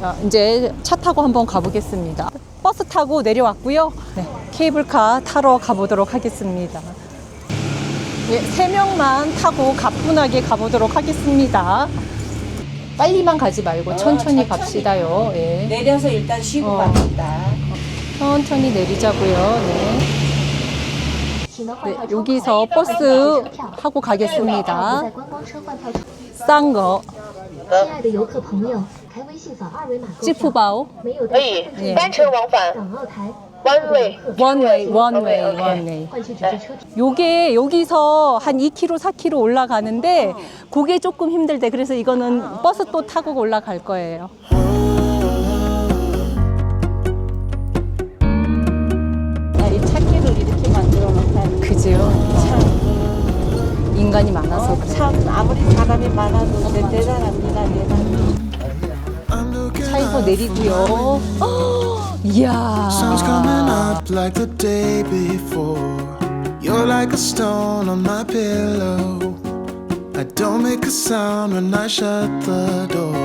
자, 이제 차 타고 한번 가보겠습니다. 버스 타고 내려왔고요. 네, 케이블카 타러 가보도록 하겠습니다. 네, 3명만 타고 가뿐하게 가보도록 하겠습니다. 빨리만 가지 말고 천천히 갑시다요. 예. 내려서 일단 쉬고 갑니다. 천천히 내리자고요. 네. 네, 여기서 버스 하고 가겠습니다. 싼 거. 지푸바오. 可以单程往返 one way One way. 요게 여기서 한 2km, 4km 올라가는데 그게 조금 힘들대. 그래서 이거는 버스 또 타고 올라갈 거예요. 이 찾기를 이렇게 만들어 놓다니. 그지요? 참 인간이 많아서 그래. 참 아무리 사람이 많아도 대단합니다. 대단. 차에서 내리고요. 이야. Sun's coming up like the day before. You're like a stone on my pillow. I don't make a sound when I shut the door.